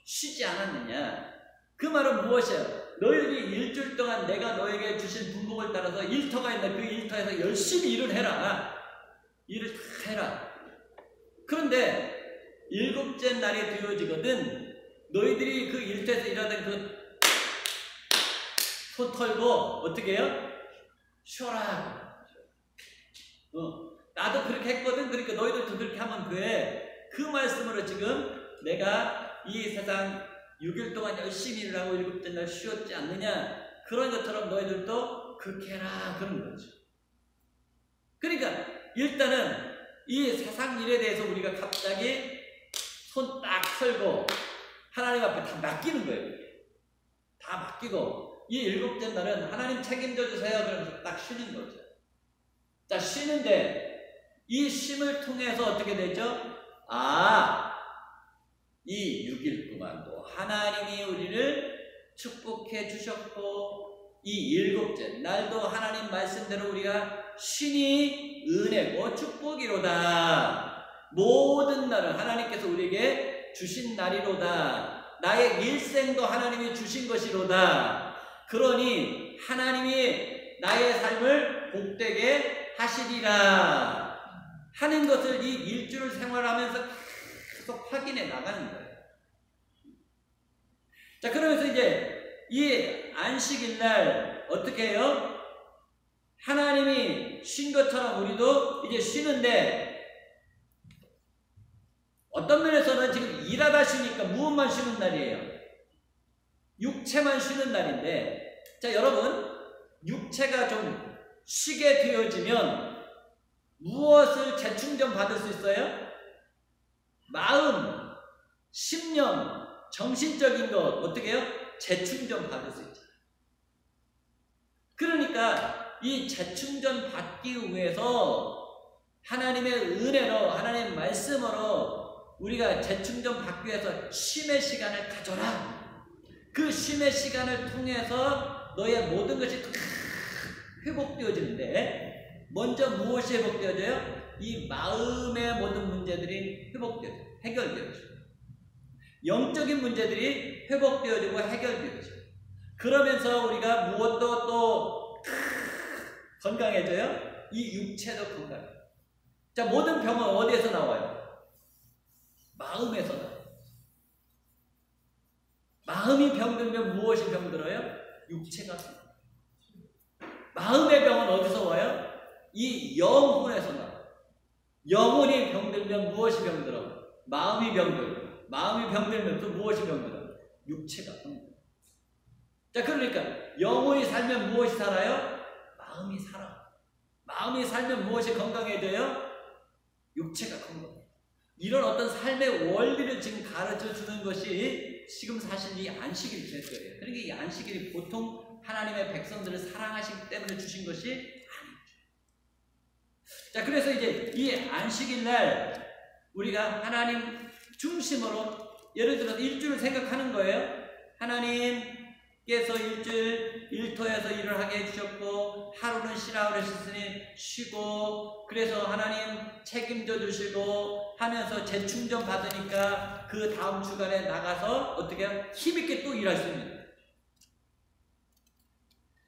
쉬지 않았느냐? 그 말은 무엇이에요? 너희들이 일주일 동안 내가 너에게 주신 분복을 따라서 일터가 있는데 그 일터에서 열심히 일을 해라. 일을 다 해라. 그런데 일곱째 날이 되어지거든 너희들이 그 일터에서 일하던 그 손 털고 어떻게 해요? 쉬어라. 나도 그렇게 했거든. 그러니까 너희들도 그렇게 하면 돼. 그 말씀으로 지금 내가 이 세상 6일 동안 열심히 일을 하고 일곱째 날 쉬었지 않느냐. 그런 것처럼 너희들도 그렇게 해라. 그런 거죠. 그러니까 일단은 이 세상 일에 대해서 우리가 갑자기 손 딱 털고 하나님 앞에 다 맡기는 거예요. 다 맡기고 이 일곱째 날은 하나님 책임져 주세요. 그러면서 딱 쉬는 거죠. 자, 쉬는데 이 쉼을 통해서 어떻게 되죠? 이 6일 동안도 하나님이 우리를 축복해 주셨고 이 일곱째 날도 하나님 말씀대로 우리가 신이 은혜고 축복이로다. 모든 날은 하나님께서 우리에게 주신 날이로다. 나의 일생도 하나님이 주신 것이로다. 그러니 하나님이 나의 삶을 복되게 하시리라 하는 것을 이 일주를 생활하면서 계속 확인해 나가는 거예요. 자, 그러면서 이제 이 안식일 날 어떻게 해요? 하나님이 쉰 것처럼 우리도 이제 쉬는데, 어떤 면에서는 지금 일하다 쉬니까 무엇만 쉬는 날이에요? 육체만 쉬는 날인데, 자, 여러분, 육체가 좀 쉬게 되어지면 무엇을 재충전 받을 수 있어요? 마음, 심령, 정신적인 것 어떻게 해요? 재충전 받을 수 있잖아요. 그러니까 이 재충전 받기 위해서 하나님의 은혜로, 하나님의 말씀으로 우리가 재충전 받기 위해서 쉼의 시간을 가져라. 그 쉼의 시간을 통해서 너의 모든 것이 회복되어지는데, 먼저 무엇이 회복되어져요? 이 마음의 모든 문제들이 회복되어져요. 해결되어져요. 영적인 문제들이 회복되어지고 해결되어져요. 그러면서 우리가 무엇도 또 건강해져요? 이 육체도 건강해요. 자, 모든 병은 어디에서 나와요? 마음에서 나와요. 마음이 병들면 무엇이 병들어요? 육체가 병들어요. 마음의 병은 어디서 와요? 이 영혼에서 나와요. 영혼이 병들면 무엇이 병들어? 마음이 병들고, 마음이 병들면 또 무엇이 병들어? 육체가 병들어. 자, 그러니까 영혼이 살면 무엇이 살아요? 마음이 살아. 마음이 살면 무엇이 건강해져요? 육체가 건강해요. 이런 어떤 삶의 원리를 지금 가르쳐주는 것이 지금 사실 이 안식일이 될 거예요. 그러니까 이 안식일이 보통 하나님의 백성들을 사랑하시기 때문에 주신 것이 아니죠. 자, 그래서 이제 이 안식일 날 우리가 하나님 중심으로, 예를 들어서 일주를 생각하는 거예요. 하나님께서 일터에서 일을 하게 해주셨고, 하루는 쉬라 그러셨으니 쉬고, 그래서 하나님 책임져 주시고 하면서 재충전 받으니까 그 다음 주간에 나가서 어떻게 힘있게 또 일할 수 있는.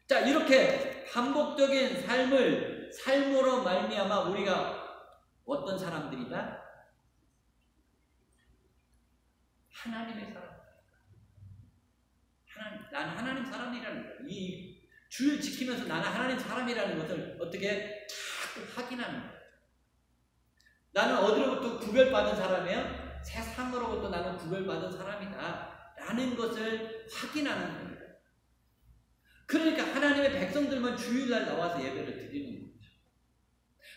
자, 이렇게 반복적인 삶으로 말미암아 우리가 어떤 사람들이다? 하나님의 사람. 나는 하나님 사람이라는 거예요. 이 주를 지키면서 나는 하나님 사람이라는 것을 어떻게 자꾸 확인하는 거예요. 나는 어디로부터 구별받은 사람이에요? 세상으로부터 나는 구별받은 사람이다 라는 것을 확인하는 겁니다. 그러니까 하나님의 백성들만 주일날 나와서 예배를 드리는 거죠.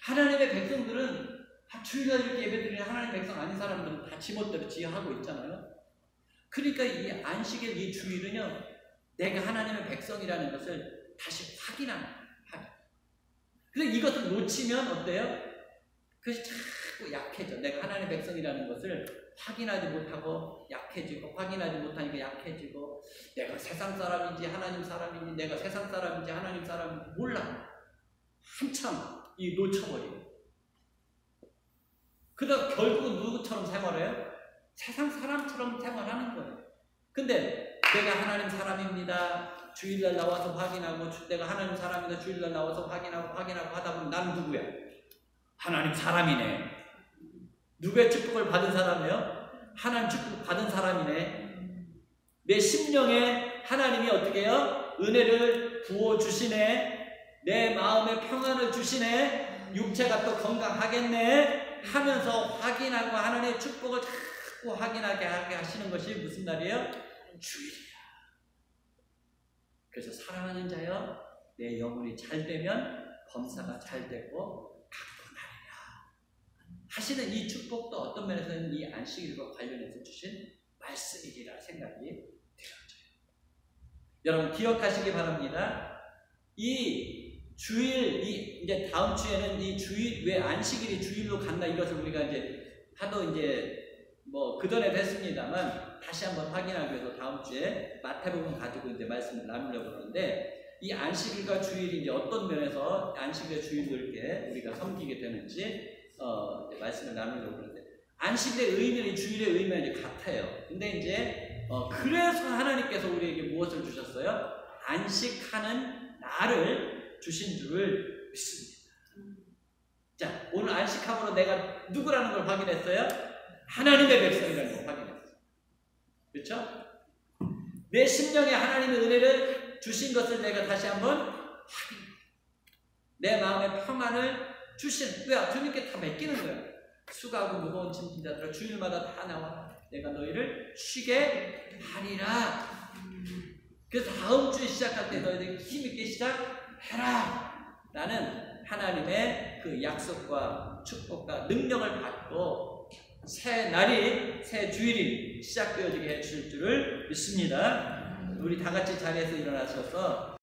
하나님의 백성들은 주일날 이렇게 예배 드리는 하나님의 백성 아닌 사람들은 다 지멋대로 지하고 있잖아요. 그러니까 이 안식일, 이 주일은요, 내가 하나님의 백성이라는 것을 다시 확인하는 거예요. 그래서 이것을 놓치면 어때요? 그것이 자꾸 약해져. 내가 하나님의 백성이라는 것을 확인하지 못하고 약해지고, 확인하지 못하니까 약해지고, 내가 세상 사람인지 하나님 사람인지, 내가 세상 사람인지 하나님 사람인지 몰라. 한참 이 놓쳐버리고. 그러다 결국은 누구처럼 생활해요? 세상 사람처럼 생활하는 거예요. 근데 내가 하나님 사람입니다. 주일날 나와서 확인하고, 내가 하나님 사람이다. 주일날 나와서 확인하고 하다 보면 나는 누구야? 하나님 사람이네. 누구의 축복을 받은 사람이에요? 하나님 축복 받은 사람이네. 내 심령에 하나님이 어떻게 해요? 은혜를 부어주시네. 내 마음에 평안을 주시네. 육체가 또 건강하겠네 하면서 확인하고 하나님의 축복을 자꾸 확인하게 하시는 것이 무슨 날이에요? 주일이야. 그래서 사랑하는 자여, 내 영혼이 잘 되면 범사가 잘 되고 강건하리라 하시는 이 축복도 어떤 면에서는 이 안식일과 관련해서 주신 말씀이리라 생각이 되어져요. 여러분 기억하시기 바랍니다. 이 주일, 이제 다음 주에는 이 주일, 왜 안식일이 주일로 간다, 이것을 우리가 이제 하도 이제 그 전에도 했습니다만 다시 한번 확인하기 위해서 다음 주에 마태복음 가지고 이제 말씀을 나누려고 하는데, 이 안식일과 주일이 이제 어떤 면에서 안식일과 주일도 이렇게 우리가 섬기게 되는지 이제 말씀을 나누려고 그러는데, 안식일의 의미는 주일의 의미가 이제 같아요. 근데 이제 그래서 하나님께서 우리에게 무엇을 주셨어요? 안식하는 날을 주신 줄을 믿습니다. 자, 오늘 안식함으로 내가 누구라는 걸 확인했어요? 하나님의 백성이라는 걸 확인했어요. 그렇죠? 내 심령에 하나님의 은혜를 주신 것을 내가 다시 한번 확인. 내 마음의 평안을 주신, 왜? 주님께 다 맡기는 거야. 수고하고 무거운 짐진 자들아 주일마다 다 나와. 내가 너희를 쉬게 하리라. 그래서 다음 주에 시작할 때 너희들 힘있게 시작해라. 나는 하나님의 그 약속과 축복과 능력을 받고 새 날이, 새 주일이 시작되어지게 해줄 줄을 믿습니다. 우리 다 같이 자리에서 일어나셔서